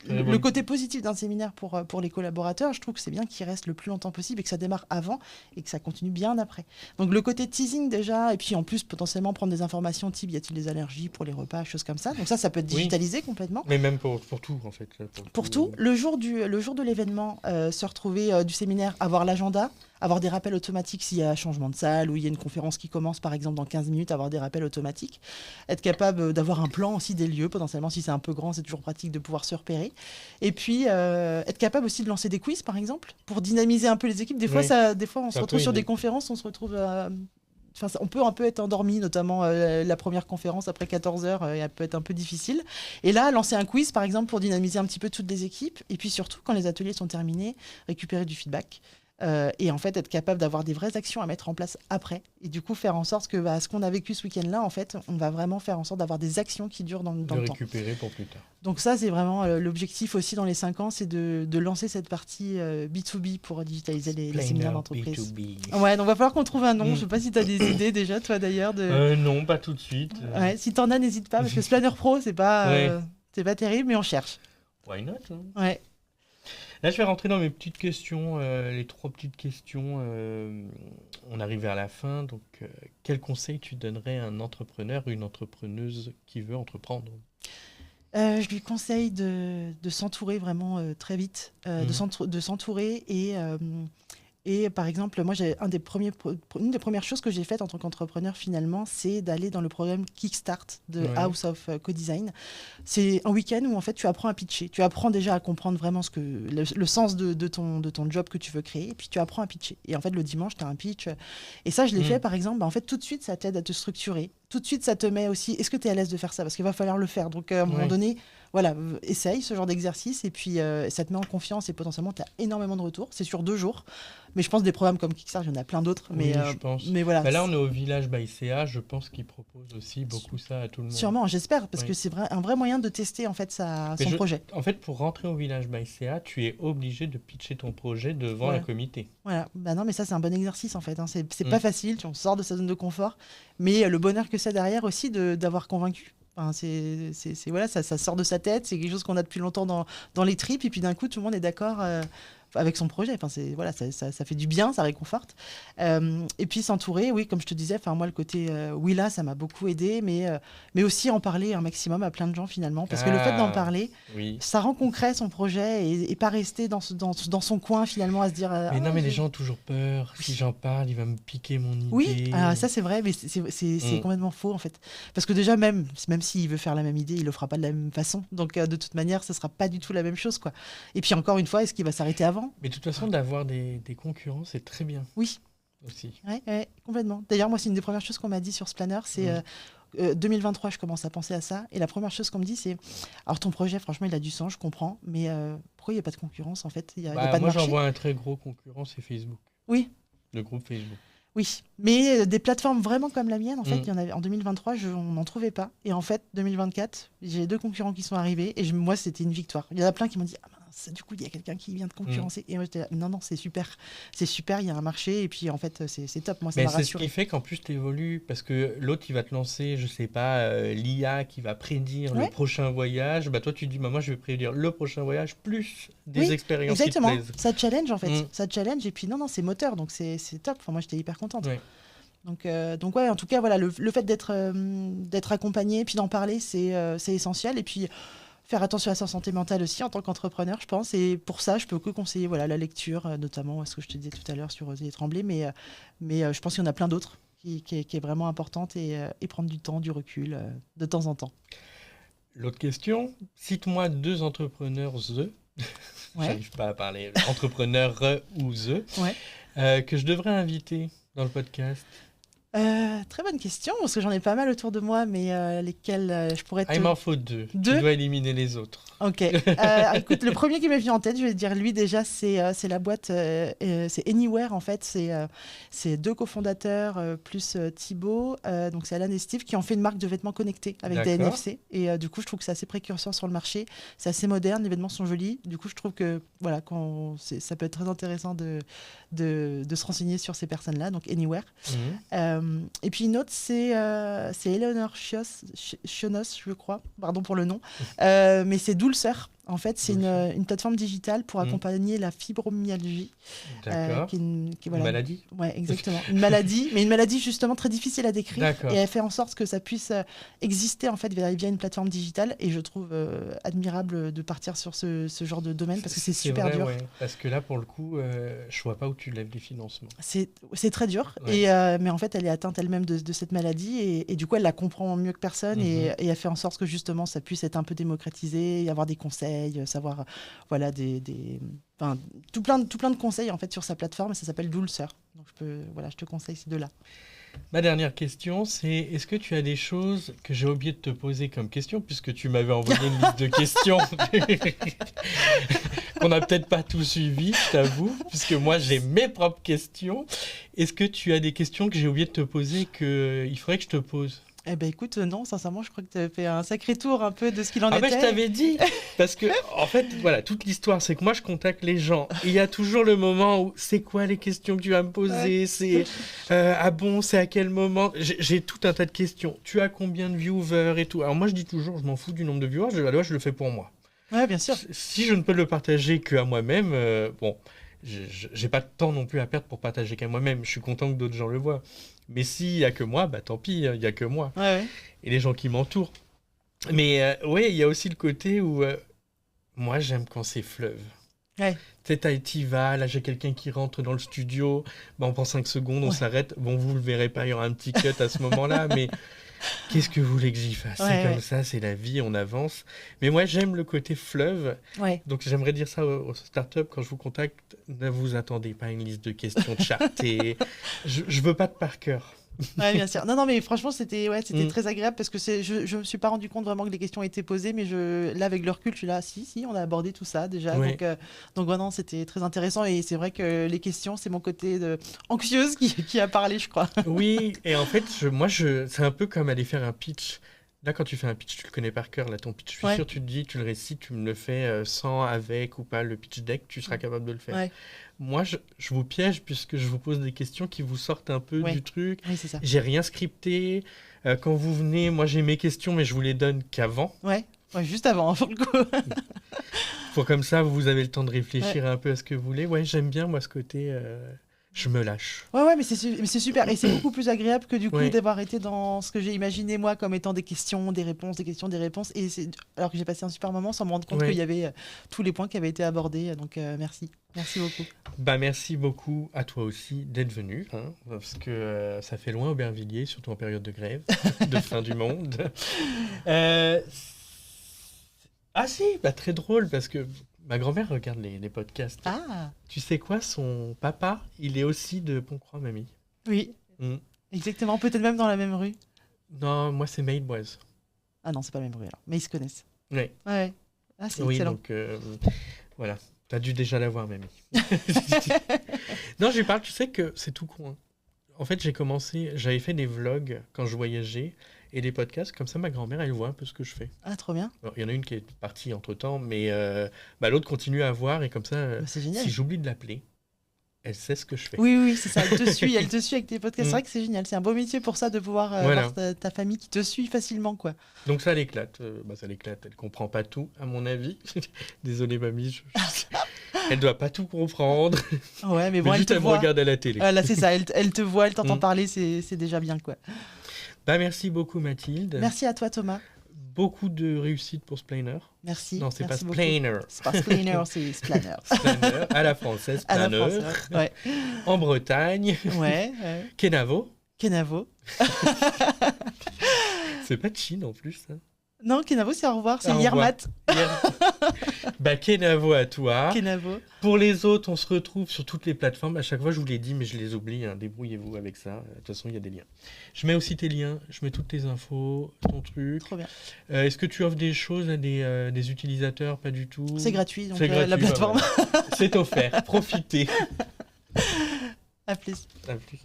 [SPEAKER 2] le côté positif d'un séminaire pour les collaborateurs. Je trouve que c'est bien qu'il reste le plus longtemps possible et que ça démarre avant et que ça continue bien après. Donc le côté teasing déjà, et puis en plus potentiellement prendre des informations type y a-t-il des allergies pour les repas, choses comme ça. Donc ça peut être digitalisé complètement.
[SPEAKER 1] Mais même pour tout en fait.
[SPEAKER 2] Pour tout. Le jour de l'événement, se retrouver du séminaire, avoir l'agenda, avoir des rappels automatiques s'il y a un changement de salle ou il y a une conférence qui commence par exemple dans 15 minutes, avoir des rappels automatiques, être capable d'avoir un plan aussi des lieux, potentiellement si c'est un peu grand, c'est toujours pratique de pouvoir se repérer. Et puis être capable aussi de lancer des quiz par exemple, pour dynamiser un peu les équipes. Des fois on se retrouve sur des conférences, on se retrouve... on peut un peu être endormi, notamment la première conférence après 14 heures, elle peut être un peu difficile. Et là, lancer un quiz, par exemple, pour dynamiser un petit peu toutes les équipes. Et puis surtout, quand les ateliers sont terminés, récupérer du feedback. et en fait être capable d'avoir des vraies actions à mettre en place après. Et du coup, faire en sorte que ce qu'on a vécu ce week-end-là, en fait, on va vraiment faire en sorte d'avoir des actions qui durent dans le temps. De
[SPEAKER 1] récupérer pour plus tard.
[SPEAKER 2] Donc ça, c'est vraiment l'objectif aussi dans les 5 ans, c'est de lancer cette partie B2B pour digitaliser les séminaires d'entreprise.
[SPEAKER 1] B2B.
[SPEAKER 2] Ouais, donc il va falloir qu'on trouve un nom. Je ne sais pas si tu as des idées déjà, toi d'ailleurs.
[SPEAKER 1] Non, pas tout de suite.
[SPEAKER 2] Ouais, si tu en as, n'hésite pas, parce que Planner Pro, c'est pas terrible, mais on cherche.
[SPEAKER 1] Why not, hein.
[SPEAKER 2] Ouais.
[SPEAKER 1] Là, je vais rentrer dans mes petites questions, les 3 petites questions. On arrive vers la fin, donc quel conseil tu donnerais à un entrepreneur ou une entrepreneuse qui veut entreprendre ?
[SPEAKER 2] Je lui conseille de s'entourer vraiment très vite, de s'entourer et par exemple, moi, une des premières choses que j'ai faites en tant qu'entrepreneur, finalement, c'est d'aller dans le programme Kickstart de House of Co-Design. C'est un week-end où, en fait, tu apprends à pitcher. Tu apprends déjà à comprendre vraiment le sens de ton job que tu veux créer, et puis tu apprends à pitcher. Et en fait, le dimanche, tu as un pitch. Et ça, je l'ai fait, par exemple, en fait, tout de suite, ça t'aide à te structurer. Tout de suite, ça te met aussi, est-ce que tu es à l'aise de faire ça ? Parce qu'il va falloir le faire. Donc, à un moment donné, voilà, essaye ce genre d'exercice, et puis ça te met en confiance, et potentiellement, tu as énormément de retours. C'est sur 2 jours. Mais je pense des programmes comme Kickstarter, il y en a plein d'autres. Mais,
[SPEAKER 1] je pense.
[SPEAKER 2] Mais voilà.
[SPEAKER 1] Là, on est au Village by CA. Je pense qu'ils proposent aussi beaucoup ça à tout le monde.
[SPEAKER 2] Sûrement, j'espère, parce que c'est un vrai moyen de tester en fait son projet.
[SPEAKER 1] En fait, pour rentrer au Village by CA, tu es obligé de pitcher ton projet devant un comité.
[SPEAKER 2] Voilà. Bah non, mais ça, c'est un bon exercice en fait. Hein. C'est pas facile, on sort de sa zone de confort. Mais le bonheur que c'est derrière aussi d'avoir convaincu. Enfin, voilà, ça sort de sa tête, c'est quelque chose qu'on a depuis longtemps dans les tripes, et puis d'un coup, tout le monde est d'accord avec son projet. Enfin, voilà, ça fait du bien, ça réconforte. Et puis s'entourer, oui, comme je te disais, moi, le côté Willa, ça m'a beaucoup aidé, mais aussi en parler un maximum à plein de gens finalement, parce que le fait d'en parler, ça rend concret son projet et pas rester dans son coin finalement à se dire...
[SPEAKER 1] mais les gens ont toujours peur. Si j'en parle, il va me piquer mon idée.
[SPEAKER 2] Oui, ça c'est vrai, mais c'est complètement faux en fait. Parce que déjà, même s'il veut faire la même idée, il le fera pas de la même façon. Donc de toute manière, ce sera pas du tout la même chose, quoi. Et puis encore une fois, est-ce qu'il va s'arrêter avant ?
[SPEAKER 1] Mais de toute façon, d'avoir des concurrents, c'est très bien.
[SPEAKER 2] Oui.
[SPEAKER 1] Aussi.
[SPEAKER 2] Ouais, complètement. D'ailleurs, moi, c'est une des premières choses qu'on m'a dit sur ce planner, c'est 2023, je commence à penser à ça. Et la première chose qu'on me dit, c'est alors ton projet, franchement, il a du sens, je comprends, mais pourquoi il n'y a pas de concurrence en fait ? Il y a pas de marché.
[SPEAKER 1] Moi, j'en vois un très gros concurrent, c'est Facebook.
[SPEAKER 2] Oui.
[SPEAKER 1] Le groupe Facebook.
[SPEAKER 2] Oui, mais des plateformes vraiment comme la mienne, en fait, il y en avait, en 2023, on n'en trouvait pas. Et en fait, 2024, j'ai 2 concurrents qui sont arrivés et moi, c'était une victoire. Il y en a plein qui m'ont dit du coup, il y a quelqu'un qui vient de concurrencer. Et moi, j'étais là, non, c'est super, il y a un marché et puis en fait, c'est top. Moi, ça m'a rassuré.
[SPEAKER 1] C'est ce qui fait qu'en plus, tu évolues parce que l'autre, il va te lancer, je sais pas, l'IA qui va prédire le prochain voyage. Bah, toi, tu dis, moi, je vais prédire le prochain voyage plus des expériences qui te plaisent.
[SPEAKER 2] Exactement, ça challenge en fait. Ça challenge et puis non, c'est moteur, donc c'est top. Enfin, moi, j'étais hyper contente. Ouais. Donc ouais, en tout cas, voilà, le fait d'être accompagné puis d'en parler, c'est essentiel. Et puis, faire attention à sa santé mentale aussi en tant qu'entrepreneur, je pense. Et pour ça, je peux que conseiller la lecture, notamment ce que je te disais tout à l'heure sur Oser et Trembler. Mais je pense qu'il y en a plein d'autres qui est vraiment importante et prendre du temps, du recul de temps en temps.
[SPEAKER 1] L'autre question, cite-moi 2 entrepreneurs j'arrive pas à parler, entrepreneurs ou que je devrais inviter dans le podcast.
[SPEAKER 2] Très bonne question, parce que j'en ai pas mal autour de moi, mais lesquels je pourrais te...
[SPEAKER 1] il m'en faut 2. Tu dois éliminer les autres.
[SPEAKER 2] Ok. Écoute, le premier qui m'est venu en tête, je vais te dire lui déjà, c'est la boîte, c'est Anywhere en fait. C'est 2 cofondateurs plus Thibaut, donc c'est Alan et Steve, qui ont fait une marque de vêtements connectés avec des NFC. Et du coup, je trouve que c'est assez précurseur sur le marché. C'est assez moderne, les vêtements sont jolis. Du coup, je trouve que voilà, ça peut être très intéressant de se renseigner sur ces personnes-là, donc Anywhere. Et puis une autre, c'est Eleanor Chonos, je crois, pardon pour le nom, mais c'est Doulceur. En fait, c'est une plateforme digitale pour accompagner la fibromyalgie.
[SPEAKER 1] D'accord. Une maladie ?
[SPEAKER 2] Oui, exactement. Une maladie, mais une maladie justement très difficile à décrire. D'accord. Et elle fait en sorte que ça puisse exister en fait via une plateforme digitale. Et je trouve admirable de partir sur ce genre de domaine parce que c'est super dur. Ouais.
[SPEAKER 1] Parce que là, pour le coup, je vois pas où tu lèves les financements.
[SPEAKER 2] C'est très dur. Ouais. Mais en fait, elle est atteinte elle-même de cette maladie et du coup, elle la comprend mieux que personne et elle fait en sorte que justement, ça puisse être un peu démocratisé, y avoir des conseils, savoir voilà tout plein de conseils en fait sur sa plateforme. Ça s'appelle Doulceur. Donc je te conseille ces 2-là.
[SPEAKER 1] Ma dernière question, c'est est-ce que tu as des choses que j'ai oublié de te poser comme question puisque tu m'avais envoyé une liste de questions qu'on n'a peut-être pas tout suivi, je t'avoue, puisque moi, j'ai mes propres questions. Est-ce que tu as des questions que j'ai oublié de te poser qu'il faudrait que je te pose ?
[SPEAKER 2] Eh ben écoute, non, sincèrement, je crois que tu as fait un sacré tour un peu de ce qu'il en
[SPEAKER 1] Ah
[SPEAKER 2] était.
[SPEAKER 1] ben je t'avais dit, parce que en fait, voilà, toute l'histoire, c'est que moi je contacte les gens. Et il y a toujours le moment où c'est quoi les questions que tu vas me poser, c'est ah bon, c'est à quel moment. J'ai tout un tas de questions. Tu as combien de viewers et tout. Alors moi je dis toujours, je m'en fous du nombre de viewers, je le fais pour moi.
[SPEAKER 2] Ouais, bien sûr.
[SPEAKER 1] Si je ne peux le partager qu'à moi-même, bon, j'ai pas de temps non plus à perdre pour partager qu'à moi-même. Je suis content que d'autres gens le voient. Mais s'il n'y a que moi, bah tant pis, il n'y a que moi.
[SPEAKER 2] Ouais.
[SPEAKER 1] Et les gens qui m'entourent. Mais oui, il y a aussi le côté où moi, j'aime quand c'est fleuve.
[SPEAKER 2] Ouais.
[SPEAKER 1] Tu sais, t'y vas, là, j'ai quelqu'un qui rentre dans le studio, bah, on prend 5 secondes, on s'arrête. Bon, vous ne le verrez pas, il y aura un petit cut à ce moment-là, mais qu'est-ce que vous voulez que j'y fasse ? C'est comme ça, c'est la vie, on avance. Mais moi, j'aime le côté fleuve.
[SPEAKER 2] Ouais.
[SPEAKER 1] Donc, j'aimerais dire ça aux startups, quand je vous contacte, ne vous attendez pas à une liste de questions de chartées. Je veux pas de par cœur.
[SPEAKER 2] Ouais, bien sûr. Non, mais franchement, c'était très agréable parce que je me suis pas rendu compte vraiment que les questions étaient posées, mais là, avec le recul, je suis là, si, on a abordé tout ça déjà.
[SPEAKER 1] Ouais.
[SPEAKER 2] Donc non, c'était très intéressant et c'est vrai que les questions, c'est mon côté anxieuse qui a parlé, je crois.
[SPEAKER 1] Oui, et en fait, c'est un peu comme aller faire un pitch. Là, quand tu fais un pitch, tu le connais par cœur. Là, ton pitch, je suis sûr, tu te dis, tu le récites, tu me le fais sans, avec ou pas le pitch deck, tu seras capable de le faire.
[SPEAKER 2] Ouais.
[SPEAKER 1] Moi, je vous piège puisque je vous pose des questions qui vous sortent un peu du truc.
[SPEAKER 2] Oui, c'est ça.
[SPEAKER 1] J'ai rien scripté. Quand vous venez, moi, j'ai mes questions, mais je vous les donne qu'avant.
[SPEAKER 2] Ouais, juste avant, pour le coup.
[SPEAKER 1] Pour comme ça, vous avez le temps de réfléchir un peu à ce que vous voulez. Ouais, j'aime bien, moi, ce côté... je me lâche.
[SPEAKER 2] Ouais, mais c'est super. Et c'est beaucoup plus agréable que du coup d'avoir été dans ce que j'ai imaginé moi comme étant des questions, des réponses, des questions, des réponses. Et alors que j'ai passé un super moment sans me rendre compte qu'il y avait tous les points qui avaient été abordés. Donc merci. Merci beaucoup.
[SPEAKER 1] Bah, merci beaucoup à toi aussi d'être venu. Parce que ça fait loin Aubervilliers, surtout en période de grève, de fin du monde. Ah si, bah, très drôle parce que ma grand-mère regarde les podcasts.
[SPEAKER 2] Ah.
[SPEAKER 1] Tu sais quoi, son papa, il est aussi de Pont-Croix, mamie.
[SPEAKER 2] Oui, exactement. Peut-être même dans la même rue.
[SPEAKER 1] Non, moi c'est Mailleboise.
[SPEAKER 2] Ah non, c'est pas la même rue alors. Mais ils se connaissent.
[SPEAKER 1] Oui.
[SPEAKER 2] Ouais. Ah, c'est
[SPEAKER 1] oui,
[SPEAKER 2] excellent.
[SPEAKER 1] donc voilà. T'as dû déjà la voir, mamie. Non, je lui parle, tu sais que c'est tout con. En fait, j'avais fait des vlogs quand je voyageais et des podcasts. Comme ça, ma grand-mère, elle voit un peu ce que je fais.
[SPEAKER 2] Ah, trop bien.
[SPEAKER 1] Il y en a une qui est partie entre-temps, mais l'autre continue à voir et comme ça,
[SPEAKER 2] c'est génial.
[SPEAKER 1] Si j'oublie de l'appeler, elle sait ce que je fais.
[SPEAKER 2] Oui, c'est ça. Elle te suit avec tes podcasts. C'est vrai que c'est génial. C'est un beau métier pour ça, de pouvoir avoir ta famille qui te suit facilement, quoi.
[SPEAKER 1] Donc ça l'éclate. Ça l'éclate. Elle comprend pas tout, à mon avis. Désolée, mamie. Elle doit pas tout comprendre.
[SPEAKER 2] Ouais, mais bon,
[SPEAKER 1] juste elle me regarde à la télé.
[SPEAKER 2] Là, c'est ça. Elle te voit, elle t'entend parler. C'est déjà bien, quoi.
[SPEAKER 1] Bah, merci beaucoup, Mathilde.
[SPEAKER 2] Merci à toi, Thomas.
[SPEAKER 1] Beaucoup de réussite pour Splainer.
[SPEAKER 2] Merci.
[SPEAKER 1] Non, c'est pas
[SPEAKER 2] beaucoup.
[SPEAKER 1] Splainer.
[SPEAKER 2] C'est pas Splainer, c'est Splainer.
[SPEAKER 1] Splainer, à la française, Splainer.
[SPEAKER 2] Ouais.
[SPEAKER 1] En Bretagne.
[SPEAKER 2] Ouais.
[SPEAKER 1] Kenavo. C'est pas de Chine en plus, ça.
[SPEAKER 2] Non, Kenavo, c'est au revoir. C'est Yermat.
[SPEAKER 1] Bah, Kenavo à toi.
[SPEAKER 2] Kenavo.
[SPEAKER 1] Pour les autres, on se retrouve sur toutes les plateformes. À chaque fois, je vous l'ai dit, mais je les oublie. Débrouillez-vous avec ça. De toute façon, il y a des liens. Je mets aussi tes liens. Je mets toutes tes infos, ton truc.
[SPEAKER 2] Trop bien.
[SPEAKER 1] Est-ce que tu offres des choses à des utilisateurs ? Pas du tout.
[SPEAKER 2] C'est gratuit, donc
[SPEAKER 1] gratuit,
[SPEAKER 2] la plateforme.
[SPEAKER 1] C'est offert. Profitez.
[SPEAKER 2] À plus.
[SPEAKER 1] À plus.